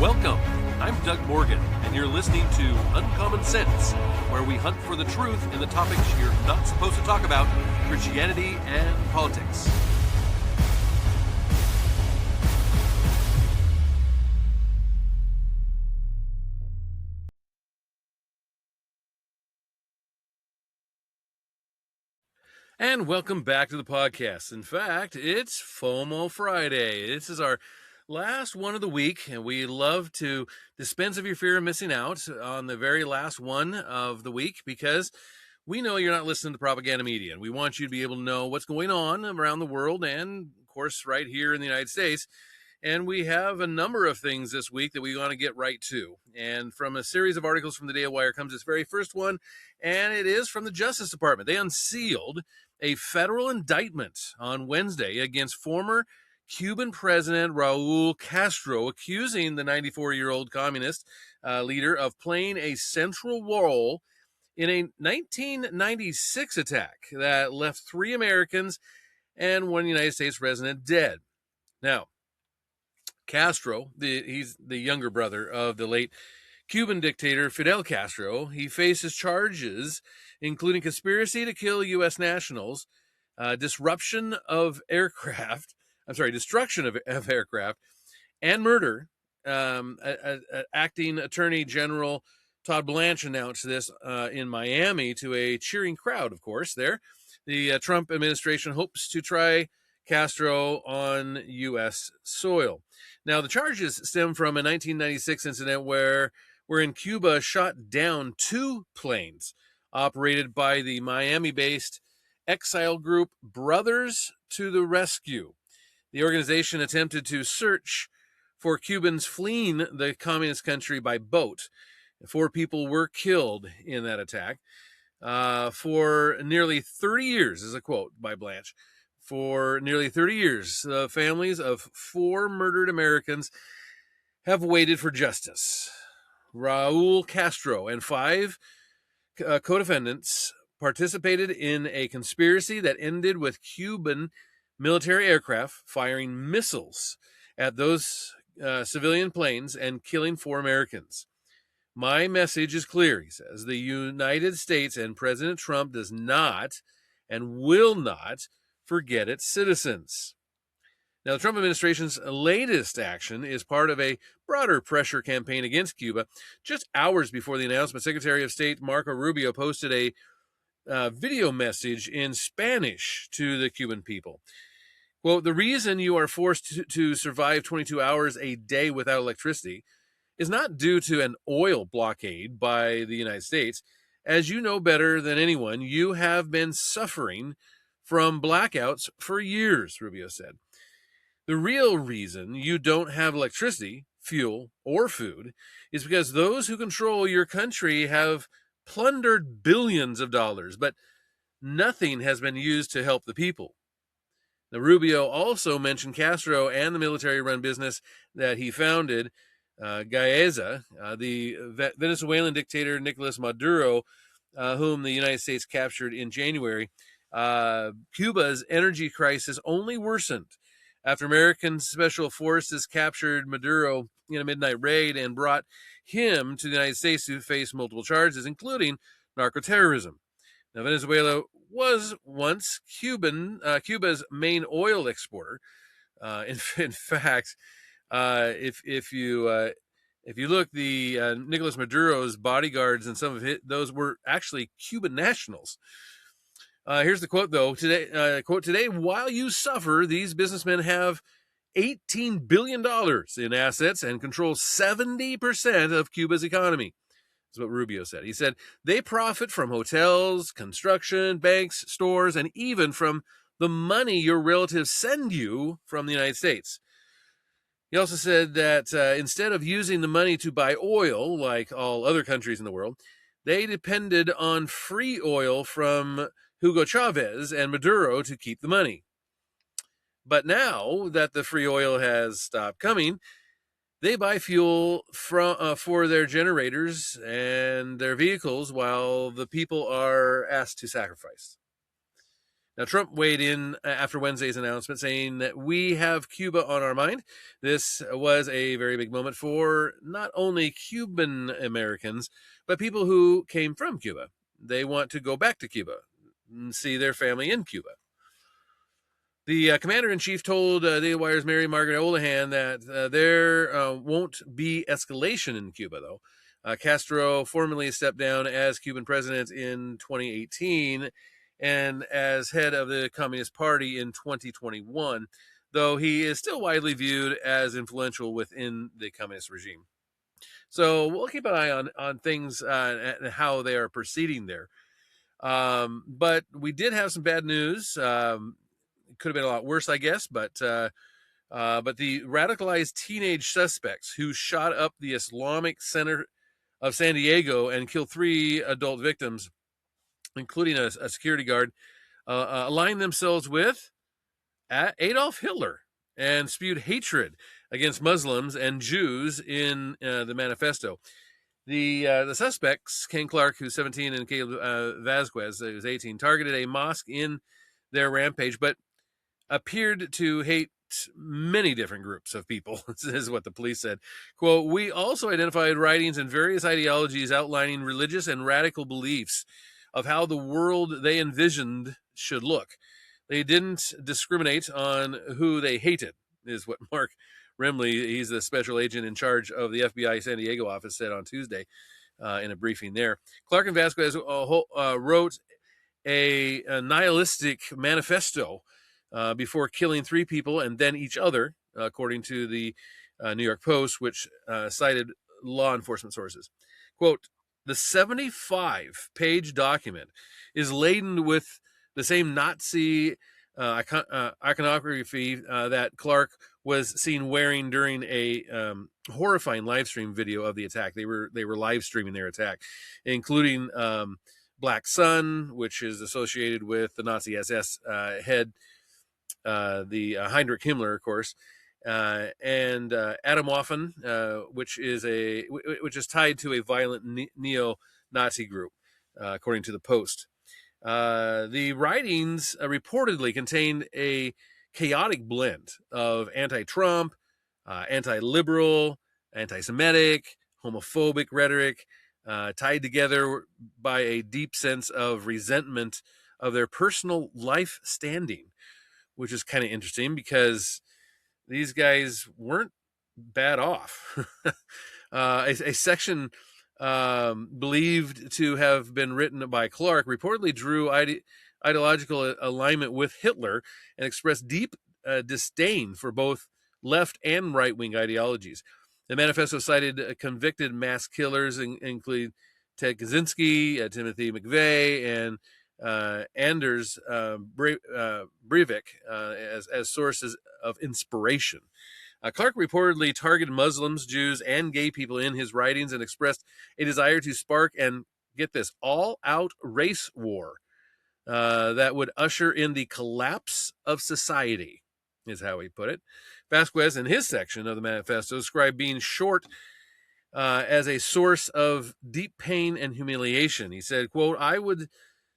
Welcome. I'm Doug Morgan, and you're listening to Uncommon Sense, where we hunt for the truth in the topics you're not supposed to talk about, Christianity and politics. And welcome back to the podcast. In fact, it's FOMO Friday. This is our last one of the week, and we love to dispense of your fear of missing out on the very last one of the week because we know you're not listening to propaganda media, and we want you to be able to know what's going on around the world and, of course, right here in the United States. And we have a number of things this week that we want to get right to. And from a series of articles from the Daily Wire comes this very first one, and it is from the Justice Department. They unsealed a federal indictment on Wednesday against former Cuban President Raul Castro, accusing the 94-year-old communist leader of playing a central role in a 1996 attack that left 3 Americans and 1 United States resident dead. Now, Castro, he's the younger brother of the late Cuban dictator Fidel Castro. He faces charges including conspiracy to kill U.S. nationals, destruction of aircraft, and murder. Acting Attorney General Todd Blanche announced this in Miami to a cheering crowd, of course, there. The Trump administration hopes to try Castro on U.S. soil. Now, the charges stem from a 1996 incident wherein Cuba shot down 2 planes operated by the Miami-based exile group Brothers to the Rescue. The organization attempted to search for Cubans fleeing the communist country by boat. 4 people were killed in that attack. For nearly 30 years, is a quote by Blanche. For nearly 30 years, the families of 4 murdered Americans have waited for justice. Raul Castro and 5 co-defendants participated in a conspiracy that ended with Cuban military aircraft firing missiles at those civilian planes and killing 4 Americans. My message is clear, he says. The United States and President Trump does not and will not forget its citizens. Now, the Trump administration's latest action is part of a broader pressure campaign against Cuba. Just hours before the announcement, Secretary of State Marco Rubio posted a video message in Spanish to the Cuban people. Quote, "The reason you are forced to survive 22 hours a day without electricity is not due to an oil blockade by the United States. As you know better than anyone, you have been suffering from blackouts for years," Rubio said. "The real reason you don't have electricity, fuel, or food is because those who control your country have plundered billions of dollars, but nothing has been used to help the people." Now, Rubio also mentioned Castro and the military-run business that he founded, Gaeza, the Venezuelan dictator Nicolas Maduro, whom the United States captured in January. Cuba's energy crisis only worsened after American special forces captured Maduro in a midnight raid and brought him to the United States to face multiple charges, including narcoterrorism. Now, Venezuela was once Cuba's main oil exporter. In fact, if you look, the Nicolas Maduro's bodyguards and some of those were actually Cuban nationals. Here's the quote, though. Today, while you suffer, these businessmen have $18 billion in assets and control 70% of Cuba's economy. That's what Rubio said. He said they profit from hotels, construction, banks, stores, and even from the money your relatives send you from the United States. He also said that instead of using the money to buy oil, like all other countries in the world, they depended on free oil from Hugo Chavez and Maduro to keep the money. But now that the free oil has stopped coming, they buy fuel for their generators and their vehicles while the people are asked to sacrifice. Now, Trump weighed in after Wednesday's announcement, saying that we have Cuba on our mind. This was a very big moment for not only Cuban Americans, but people who came from Cuba. They want to go back to Cuba and see their family in Cuba. The commander-in-chief told Daily Wire's Mary Margaret Olahan that there won't be escalation in Cuba, though. Castro formally stepped down as Cuban president in 2018 and as head of the Communist Party in 2021, though he is still widely viewed as influential within the communist regime. So we'll keep an eye on things and how they are proceeding there. But we did have some bad news. It could have been a lot worse, I guess, but the radicalized teenage suspects who shot up the Islamic Center of San Diego and killed 3 adult victims, including a security guard, aligned themselves with Adolf Hitler and spewed hatred against Muslims and Jews in the manifesto. The suspects, Ken Clark, who's 17, and Caleb Vasquez, who's 18, targeted a mosque in their rampage, but appeared to hate many different groups of people. This is what the police said. Quote, we also identified writings and various ideologies outlining religious and radical beliefs of how the world they envisioned should look. They didn't discriminate on who they hated, is what Mark Remley, he's the special agent in charge of the FBI San Diego office, said on Tuesday in a briefing there. Clark and Vasquez wrote a nihilistic manifesto before killing 3 people and then each other, according to the New York Post, which cited law enforcement sources. Quote, the 75-page document is laden with the same Nazi iconography that Clark was seen wearing during a horrifying live stream video of the attack. They were live streaming their attack, including Black Sun, which is associated with the Nazi SS head, the Heinrich Himmler, of course, and Adam Waffen, which is tied to a violent neo-Nazi group, according to the Post. The writings reportedly contained a chaotic blend of anti-Trump, anti-liberal, anti-Semitic, homophobic rhetoric, tied together by a deep sense of resentment of their personal life standing, which is kind of interesting because these guys weren't bad off. A section believed to have been written by Clark reportedly drew ideological alignment with Hitler and expressed deep disdain for both left and right-wing ideologies. The manifesto cited convicted mass killers, including Ted Kaczynski, Timothy McVeigh, and Anders Breivik as sources of inspiration. Clark reportedly targeted Muslims, Jews, and gay people in his writings and expressed a desire to spark and, get this, all-out race war that would usher in the collapse of society, is how he put it. Vasquez, in his section of the manifesto, described being short as a source of deep pain and humiliation. He said, quote, I would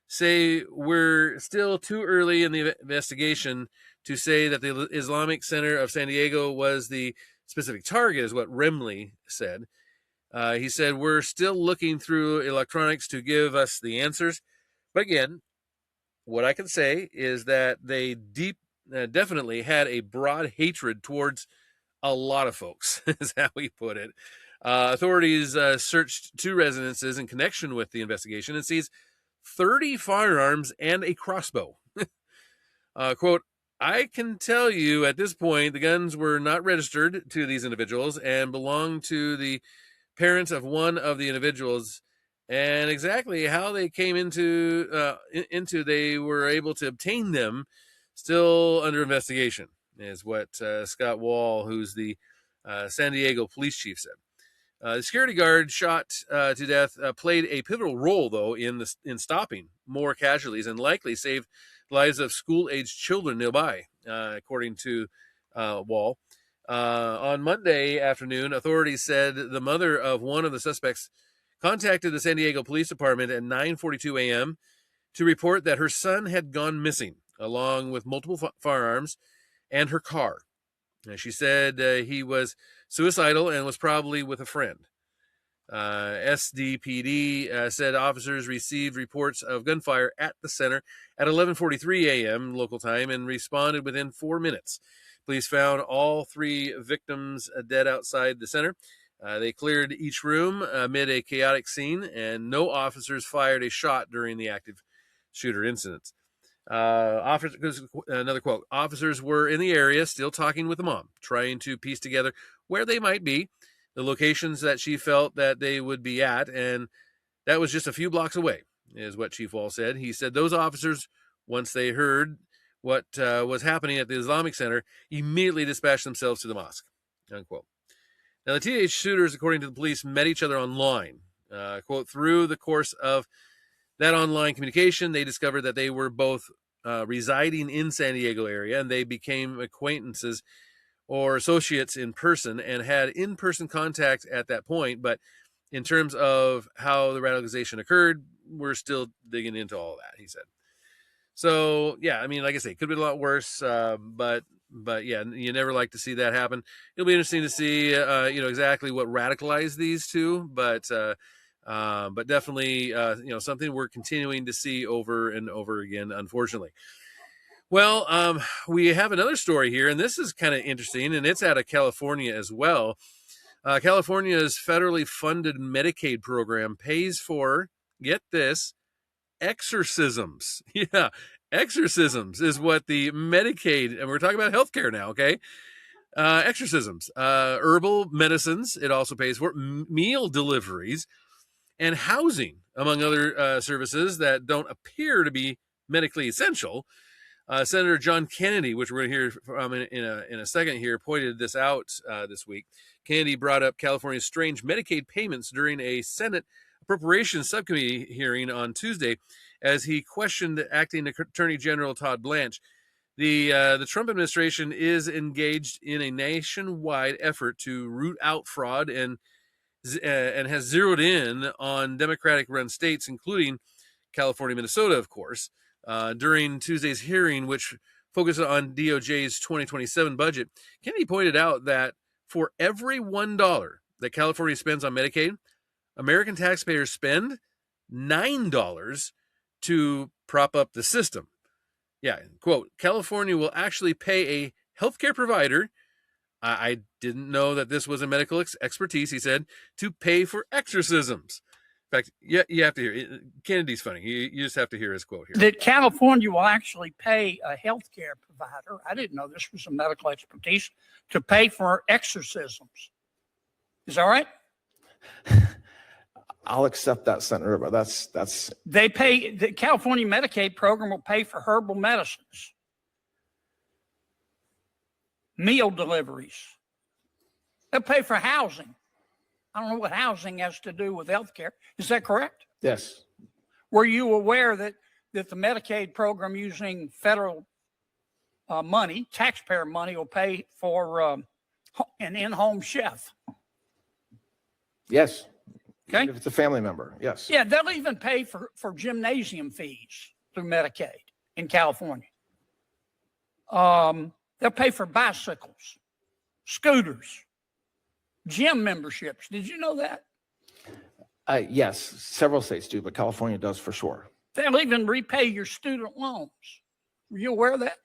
say we're still too early in the investigation to say that the Islamic Center of San Diego was the specific target, is what Remley said. He said, we're still looking through electronics to give us the answers. But again, what I can say is that they definitely had a broad hatred towards a lot of folks, is how he put it. Authorities searched 2 residences in connection with the investigation and seized 30 firearms and a crossbow. Quote, I can tell you at this point the guns were not registered to these individuals and belonged to the parents of one of the individuals, and exactly how they came into they were able to obtain them still under investigation, is what Scott Wall, who's the San Diego police chief, said. The security guard shot to death played a pivotal role, though, in stopping more casualties and likely saved the lives of school-aged children nearby, according to Wall. On Monday afternoon, authorities said the mother of one of the suspects contacted the San Diego Police Department at 9:42 a.m. to report that her son had gone missing along with multiple firearms and her car. She said he was suicidal and was probably with a friend. SDPD said officers received reports of gunfire at the center at 11:43 a.m. local time and responded within 4 minutes. Police found all 3 victims dead outside the center. They cleared each room amid a chaotic scene, and no officers fired a shot during the active shooter incidents. Another quote, officers were in the area still talking with the mom, trying to piece together where they might be, the locations that she felt that they would be at, and that was just a few blocks away, is what Chief Wall said. He said those officers, once they heard what was happening at the Islamic Center, immediately dispatched themselves to the mosque, unquote. Now, the teenage shooters, according to the police, met each other online. Quote, through the course of that online communication, they discovered that they were both residing in San Diego area, and they became acquaintances or associates in person and had in-person contact at that point. But in terms of how the radicalization occurred, we're still digging into all that, he said. So, yeah, I mean, like I say, could be a lot worse, but yeah, you never like to see that happen. It'll be interesting to see, exactly what radicalized these two, but definitely, something we're continuing to see over and over again, unfortunately. Well, we have another story here, and this is kind of interesting, and it's out of California as well. California's federally funded Medicaid program pays for, get this, exorcisms. Yeah, exorcisms is what the Medicaid, and we're talking about healthcare now, okay? Exorcisms, herbal medicines, it also pays for, meal deliveries, and housing, among other services that don't appear to be medically essential. Senator John Kennedy, which we're going to hear from in a second here, pointed this out this week. Kennedy brought up California's strange Medicaid payments during a Senate Appropriations Subcommittee hearing on Tuesday as he questioned Acting Attorney General Todd Blanche. The Trump administration is engaged in a nationwide effort to root out fraud and has zeroed in on Democratic-run states, including California, Minnesota, of course. During Tuesday's hearing, which focused on DOJ's 2027 budget, Kennedy pointed out that for every $1 that California spends on Medicaid, American taxpayers spend $9 to prop up the system. Yeah, quote, California will actually pay a healthcare provider, I didn't know that this was a medical expertise, he said, to pay for exorcisms. In fact, you have to hear it. Kennedy's funny. You just have to hear his quote here. That California will actually pay a healthcare provider, I didn't know this was a medical expertise, to pay for exorcisms. Is that right? I'll accept that, Senator, but that's. They pay, the California Medicaid program will pay for herbal medicines, meal deliveries. They'll pay for housing. I don't know what housing has to do with healthcare. Is that correct? Yes. Were you aware that the Medicaid program using federal money, taxpayer money, will pay for an in-home chef? Yes. Okay. If it's a family member, yes. Yeah, they'll even pay for gymnasium fees through Medicaid in California. They'll pay for bicycles, scooters, gym memberships. Did you know that? Yes, several states do, but California does for sure. They'll even repay your student loans. Were you aware of that?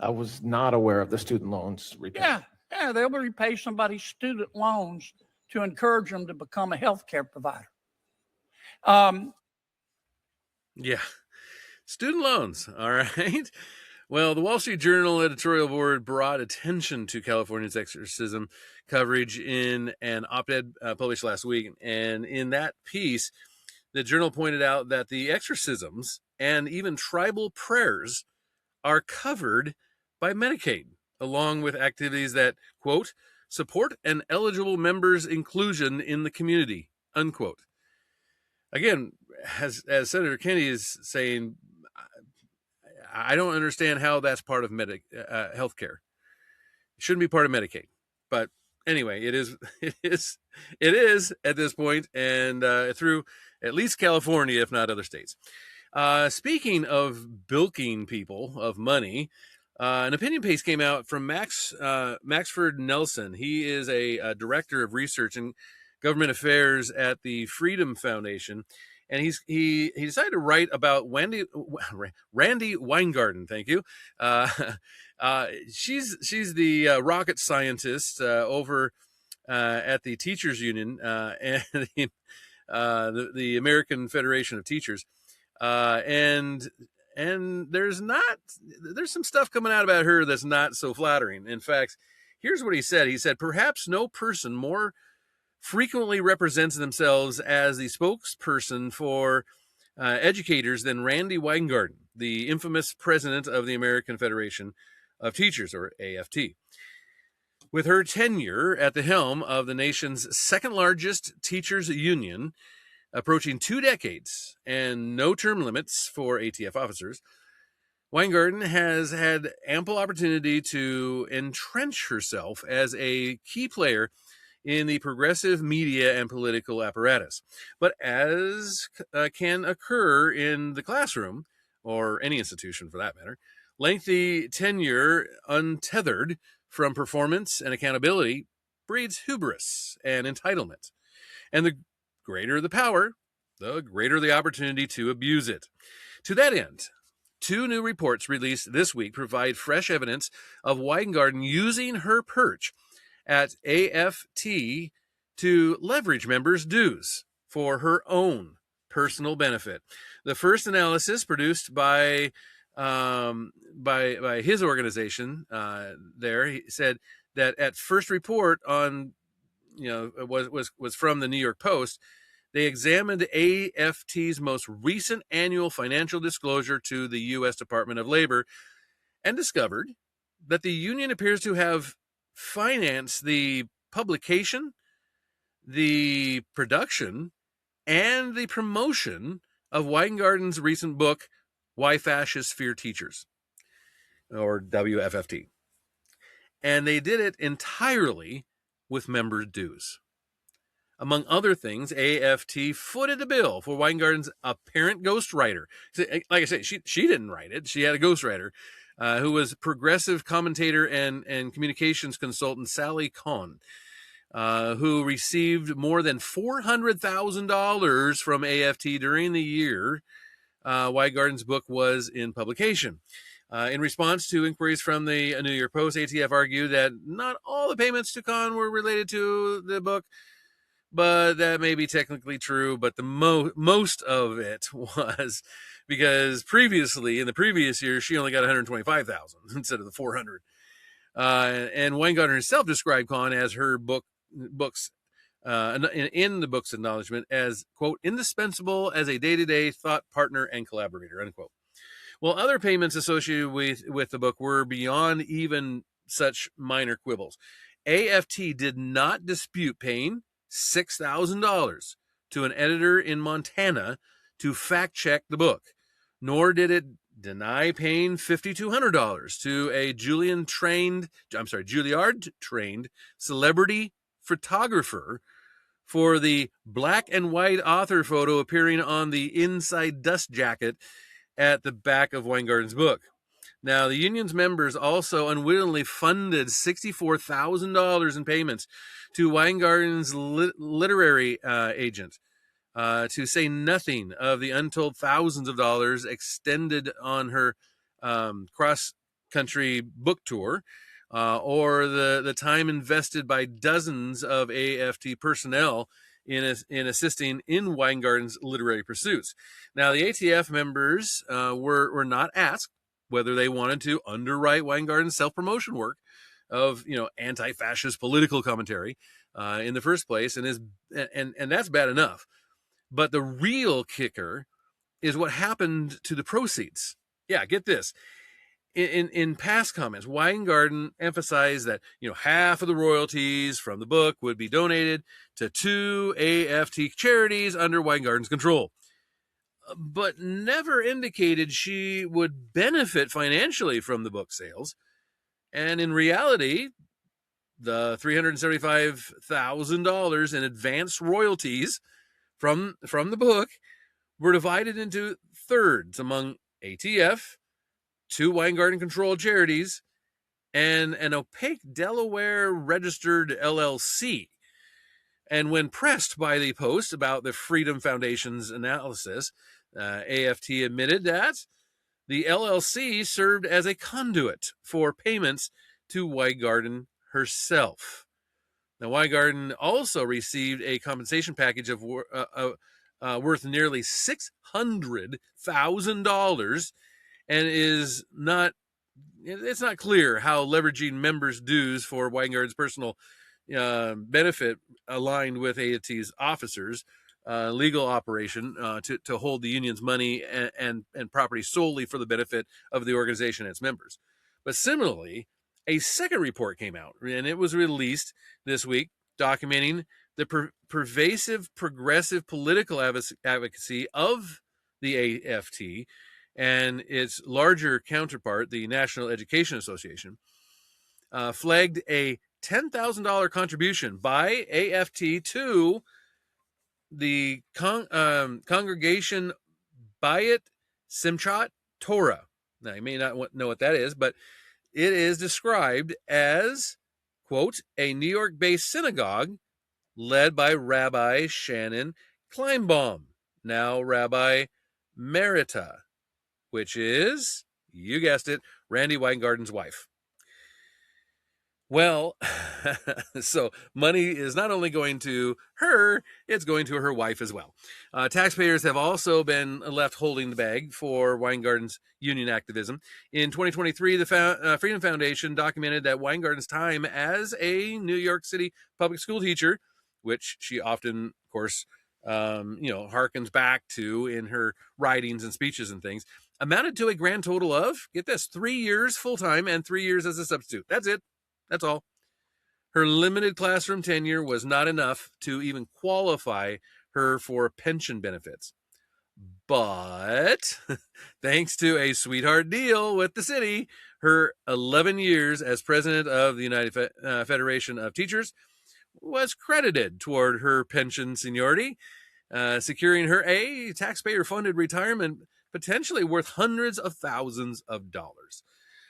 I was not aware of the student loans repayment. Yeah, they'll repay somebody's student loans to encourage them to become a healthcare provider. Yeah, student loans. All right. Well, the Wall Street Journal editorial board brought attention to California's exorcism coverage in an op-ed published last week. And in that piece, the journal pointed out that the exorcisms and even tribal prayers are covered by Medicaid, along with activities that, quote, support an eligible member's inclusion in the community, unquote. Again, as Senator Kennedy is saying, I don't understand how that's part of healthcare. It shouldn't be part of Medicaid. But anyway, it is at this point, and through at least California, if not other states. Speaking of bilking people of money, an opinion piece came out from Maxford Nelson. He is a director of research and government affairs at the Freedom Foundation, and he decided to write about Randy Weingarten. Thank you. She's the rocket scientist over at the Teachers Union and the American Federation of Teachers. And there's some stuff coming out about her that's not so flattering. In fact, here's what he said. He said, perhaps no person more frequently represents themselves as the spokesperson for educators than Randy Weingarten, the infamous president of the American Federation of Teachers, or AFT. With her tenure at the helm of the nation's second largest teachers union, approaching 2 decades and no term limits for ATF officers, Weingarten has had ample opportunity to entrench herself as a key player in the progressive media and political apparatus. But as can occur in the classroom, or any institution for that matter, lengthy tenure untethered from performance and accountability breeds hubris and entitlement. And the greater the power, the greater the opportunity to abuse it. To that end, 2 new reports released this week provide fresh evidence of Weingarten using her perch at AFT to leverage members' dues for her own personal benefit. The first analysis, produced by his organization, he said that at first report on, was from the New York Post. They examined AFT's most recent annual financial disclosure to the U.S. Department of Labor and discovered that the union appears to have financed the publication, the production, and the promotion of Weingarten's recent book, Why Fascists Fear Teachers, or WFFT. And they did it entirely with member dues. Among other things, AFT footed the bill for Weingarten's apparent ghostwriter. Like I say, she didn't write it. She had a ghostwriter who was progressive commentator and communications consultant Sally Kohn, who received more than $400,000 from AFT during the year Weingarten's book was in publication. In response to inquiries from the New York Post, ATF argued that not all the payments to Kohn were related to the book, but that may be technically true, but the most of it was because previously, in the previous year, she only got $125,000 instead of the $400,000. And Weingarten herself described Kohn as her books in the book's acknowledgement as, quote, indispensable as a day-to-day thought partner and collaborator, unquote. Well, other payments associated with the book were beyond even such minor quibbles. AFT did not dispute paying $6,000 to an editor in Montana to fact check the book, nor did it deny paying $5,200 to a Juilliard-trained celebrity photographer for the black and white author photo appearing on the inside dust jacket at the back of Weingarten's book. Now, the union's members also unwittingly funded $64,000 in payments to Weingarten's literary agent, to say nothing of the untold thousands of dollars extended on her cross-country book tour, or the time invested by dozens of AFT personnel in assisting in Weingarten's literary pursuits. Now, the ATF members were not asked whether they wanted to underwrite Weingarten's self-promotion work of, anti-fascist political commentary in the first place, and that's bad enough. But the real kicker is what happened to the proceeds. Yeah, get this. In past comments, Weingarten emphasized that half of the royalties from the book would be donated to 2 AFT charities under Weingarten's control, but never indicated she would benefit financially from the book sales. And in reality, the $375,000 in advance royalties from the book were divided into 2/3 among ATF, 2 Weingarten-controlled charities, and an opaque Delaware registered LLC. And when pressed by the Post about the Freedom Foundation's analysis, AFT admitted that the LLC served as a conduit for payments to Weingarten herself. Now, Weingarten also received a compensation package of worth nearly $600,000, and it's not clear how leveraging members' dues for Weingarten's personal benefit aligned with AFT's officers' legal operation to hold the union's money and property solely for the benefit of the organization and its members. But similarly, a second report came out, and it was released this week, documenting the pervasive progressive political advocacy of the AFT and its larger counterpart, the National Education Association, flagged a $10,000 contribution by AFT to the congregation Bayit Simchat Torah. Now, you may not know what that is, but it is described as, quote, a New York-based synagogue led by Rabbi Shannon Kleinbaum, now Rabbi Merita, which is, you guessed it, Randy Weingarten's wife. Well, so money is not only going to her, it's going to her wife as well. Taxpayers have also been left holding the bag for Weingarten's union activism. In 2023, the Freedom Foundation documented that Weingarten's time as a New York City public school teacher, which she often, of course, harkens back to in her writings and speeches and things, amounted to a grand total of, get this, 3 years full-time and 3 years as a substitute. That's it. That's all. Her limited classroom tenure was not enough to even qualify her for pension benefits. But thanks to a sweetheart deal with the city, her 11 years as president of the United Federation of Teachers was credited toward her pension seniority, securing her a taxpayer-funded retirement potentially worth hundreds of thousands of dollars.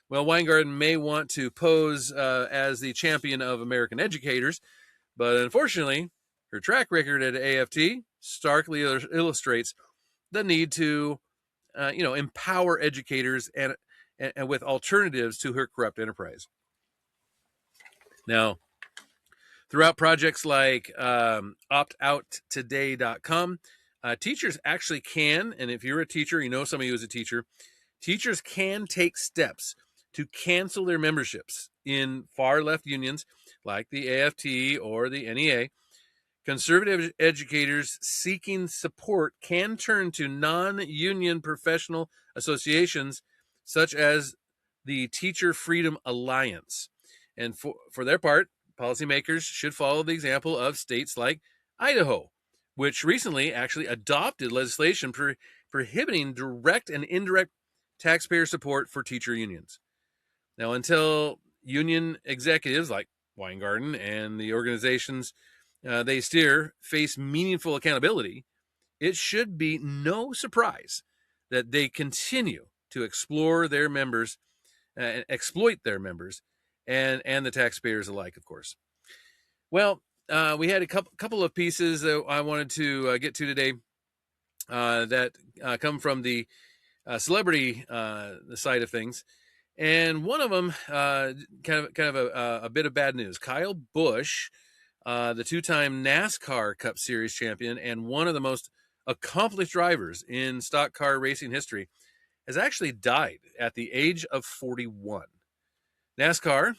Well, Weingarten may want to pose as the champion of American educators, but unfortunately, her track record at AFT starkly illustrates the need to, empower educators and with alternatives to her corrupt enterprise. Now, throughout projects like optouttoday.com, teachers actually can, and if you're a teacher, you know somebody who's a teacher, teachers can take steps to cancel their memberships in far left unions like the AFT or the NEA. Conservative educators seeking support can turn to non-union professional associations such as the Teacher Freedom Alliance. And for their part, policymakers should follow the example of states like Idaho, which recently actually adopted legislation prohibiting direct and indirect taxpayer support for teacher unions. Now, until union executives like Weingarten and the organizations they steer face meaningful accountability, it should be no surprise that they continue to explore their members and exploit their members and the taxpayers alike, of course. Well, we had a couple of pieces that I wanted to get to today that come from the celebrity side of things. And one of them, kind of a bit of bad news. Kyle Busch, the two-time NASCAR Cup Series champion and one of the most accomplished drivers in stock car racing history, has actually died at the age of 41. NASCAR,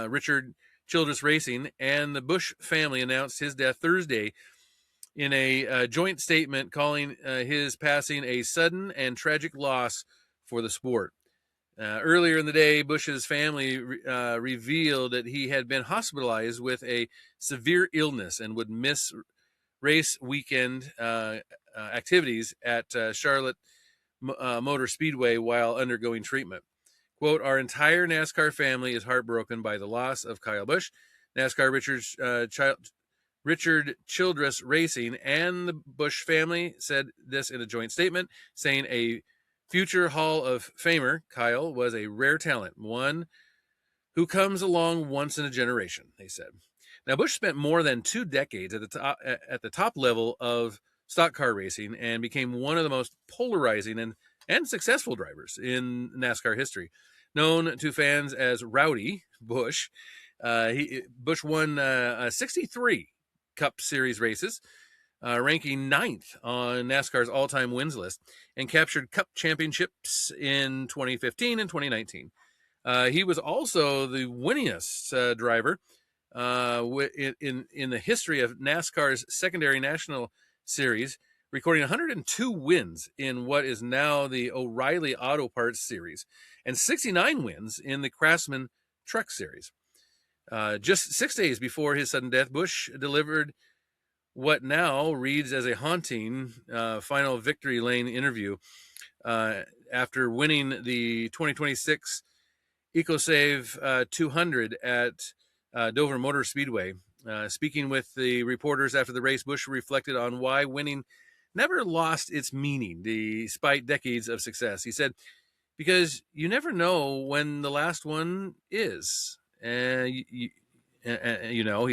Richard Childress Racing, and the Busch family announced his death Thursday in a joint statement calling his passing a sudden and tragic loss for the sport. Earlier in the day, Busch's family revealed that he had been hospitalized with a severe illness and would miss race weekend activities at Charlotte Motor Speedway while undergoing treatment. Quote, our entire NASCAR family is heartbroken by the loss of Kyle Busch. NASCAR Richard Richard Childress Racing and the Busch family said this in a joint statement, saying a future Hall of Famer, Kyle, was a rare talent, one who comes along once in a generation, they said. Now, Busch spent more than 2 decades at the top level of stock car racing and became one of the most polarizing and successful drivers in NASCAR history. Known to fans as Rowdy Busch, Busch won 63 Cup Series races, ranking 9th on NASCAR's all-time wins list, and captured Cup championships in 2015 and 2019. He was also the winningest driver in the history of NASCAR's secondary national series, recording 102 wins in what is now the O'Reilly Auto Parts series and 69 wins in the Craftsman Truck series. Just 6 days before his sudden death, Busch delivered what now reads as a haunting final victory lane interview after winning the 2026 EcoSave 200 at Dover Motor Speedway. Speaking with the reporters after the race, Busch reflected on why winning never lost its meaning despite decades of success. He said, because you never know when the last one is. He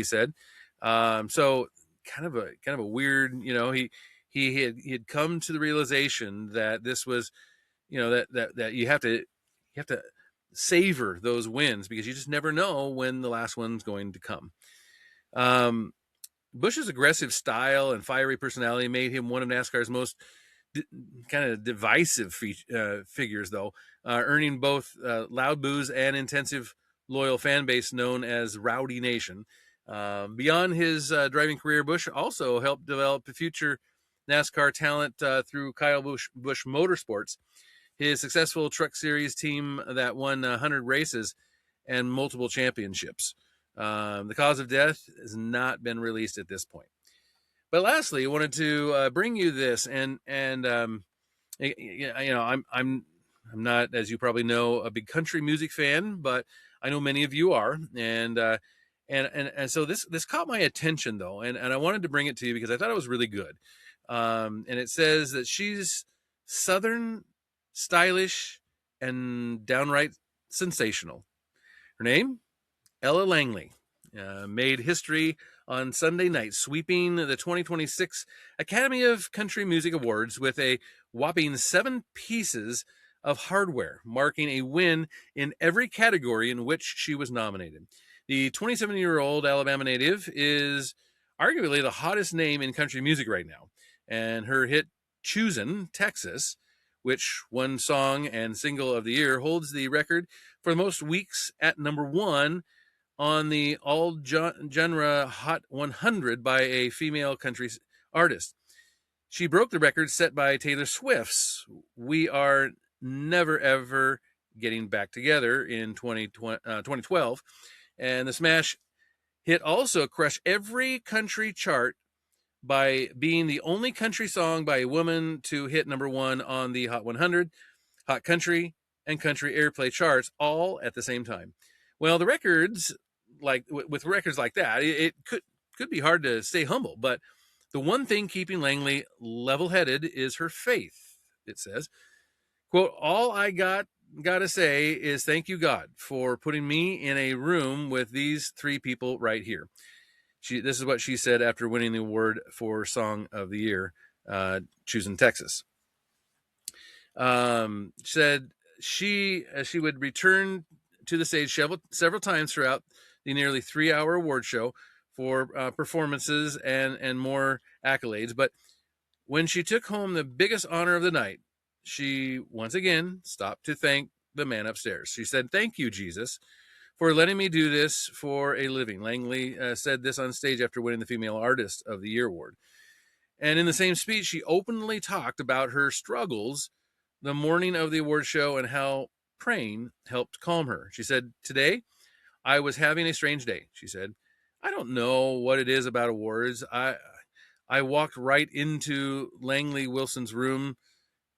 said. So kind of a weird, he had come to the realization that this was, that you have to savor those wins because you just never know when the last one's going to come. Busch's aggressive style and fiery personality made him one of NASCAR's most kind of divisive figures, though, earning both loud boos and intensive loyal fan base known as Rowdy Nation. Beyond his driving career, Busch also helped develop future NASCAR talent through Kyle Busch Motorsports, his successful truck series team that won 100 races and multiple championships. The cause of death has not been released at this point. But lastly, I wanted to bring you this, and I'm not, as you probably know, a big country music fan, but I know many of you are, and so this caught my attention though, and I wanted to bring it to you because I thought it was really good. And it says that she's Southern, stylish, and downright sensational. Her name, Ella Langley, made history on Sunday night, sweeping the 2026 Academy of Country Music Awards with a whopping 7 pieces of hardware, marking a win in every category in which she was nominated. The 27-year-old Alabama native is arguably the hottest name in country music right now, and her hit Choosin', Texas, which won Song and Single of the Year, holds the record for the most weeks at number 1 on the all-genre Hot 100 by a female country artist. She broke the record set by Taylor Swift's We Are Never Ever Getting Back Together in 2012. And the smash hit also crushed every country chart by being the only country song by a woman to hit number 1 on the Hot 100, Hot Country, and Country Airplay charts all at the same time. Well, the records, with records like that, it could be hard to stay humble, but the one thing keeping Langley level-headed is her faith, it says. Quote, all I gotta say is thank you, God, for putting me in a room with these 3 people right here. This is what she said after winning the award for Song of the Year, Choosin' Texas. Said she would return to the stage several times throughout the nearly 3-hour award show for performances and more accolades. But when she took home the biggest honor of the night, she once again stopped to thank the man upstairs. She said, thank you, Jesus, for letting me do this for a living. Langley said this on stage after winning the Female Artist of the Year award. And in the same speech, she openly talked about her struggles the morning of the award show and how praying helped calm her. She said, today, I was having a strange day. She said, I don't know what it is about awards. I walked right into Langley Wilson's room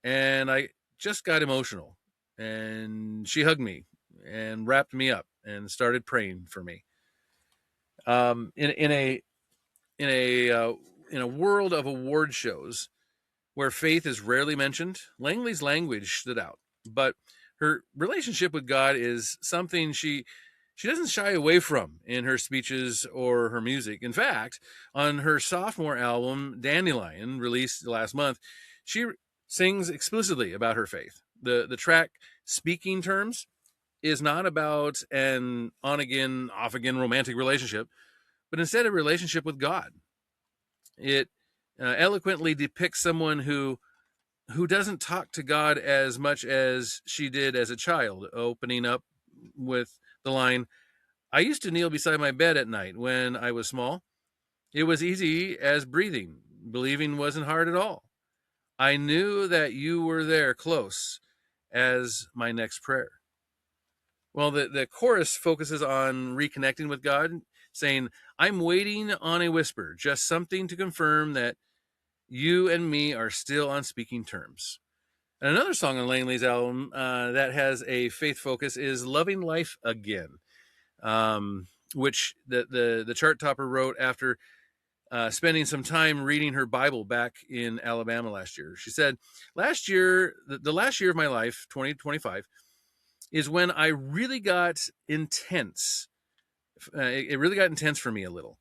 and I just got emotional. And she hugged me and wrapped me up and started praying for me. In in a world of award shows where faith is rarely mentioned, Langley's language stood out. But her relationship with God is something she doesn't shy away from in her speeches or her music. In fact, on her sophomore album, Dandelion, released last month, she sings explicitly about her faith. The track Speaking Terms is not about an on-again, off-again romantic relationship, but instead a relationship with God. It eloquently depicts someone who doesn't talk to God as much as she did as a child, opening up with the line, "I used to kneel beside my bed at night when I was small. It was easy as breathing. Believing wasn't hard at all. I knew that you were there close as my next prayer." Well, the chorus focuses on reconnecting with God, saying, "I'm waiting on a whisper, just something to confirm that you and me are still on speaking terms." And another song on Langley's album that has a faith focus is Loving Life Again, which the chart topper wrote after spending some time reading her Bible back in Alabama last year. She said, last year, the last year of my life, 2025, is when I really got intense. It really got intense for me a little.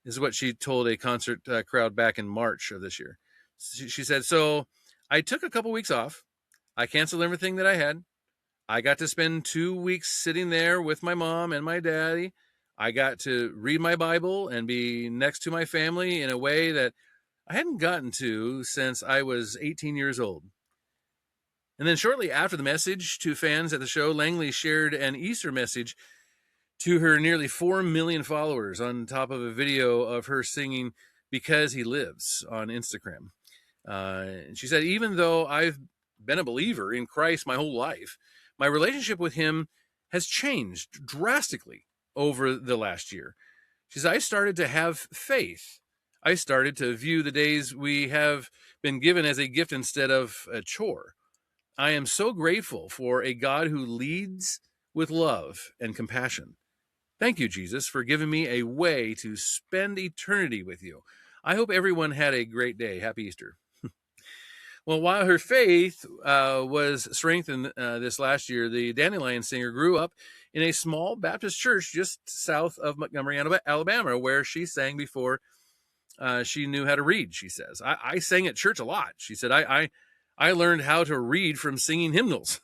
This is what she told a concert crowd back in March of this year. She said, so I took a couple weeks off. I canceled everything that I had. I got to spend 2 weeks sitting there with my mom and my daddy. I got to read my Bible and be next to my family in a way that I hadn't gotten to since I was 18 years old. And then shortly after the message to fans at the show, Langley shared an Easter message to her nearly 4 million followers on top of a video of her singing Because He Lives on Instagram. She said, even though I've been a believer in Christ my whole life, my relationship with him has changed drastically over the last year. She says, I started to have faith. I started to view the days we have been given as a gift instead of a chore. I am so grateful for a God who leads with love and compassion. Thank you, Jesus, for giving me a way to spend eternity with you. I hope everyone had a great day. Happy Easter. Well, while her faith was strengthened this last year, the Dandelion singer grew up in a small Baptist church just south of Montgomery, Alabama, where she sang before she knew how to read, she says. I sang at church a lot. She said, I learned how to read from singing hymnals.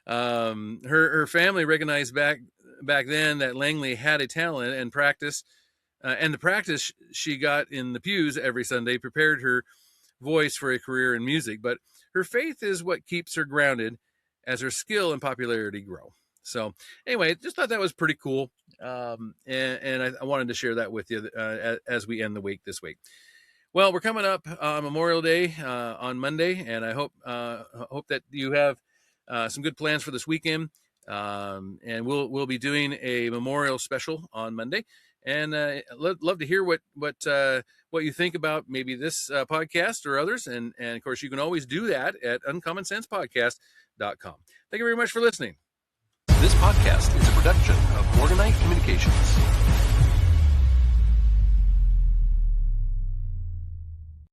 Her family recognized back then that Langley had a talent and practice, and the practice she got in the pews every Sunday prepared her voice for a career in music. But her faith is what keeps her grounded as her skill and popularity grow. So anyway, just thought that was pretty cool. And I wanted to share that with you as we end the week this week. Well, we're coming up on Memorial Day on Monday, and I hope that you have some good plans for this weekend. And we'll be doing a memorial special on Monday, and love to hear what you think about maybe this podcast or others. And of course, you can always do that at uncommonsensepodcast.com. Thank you very much for listening. This podcast is a production of Morganite Communications.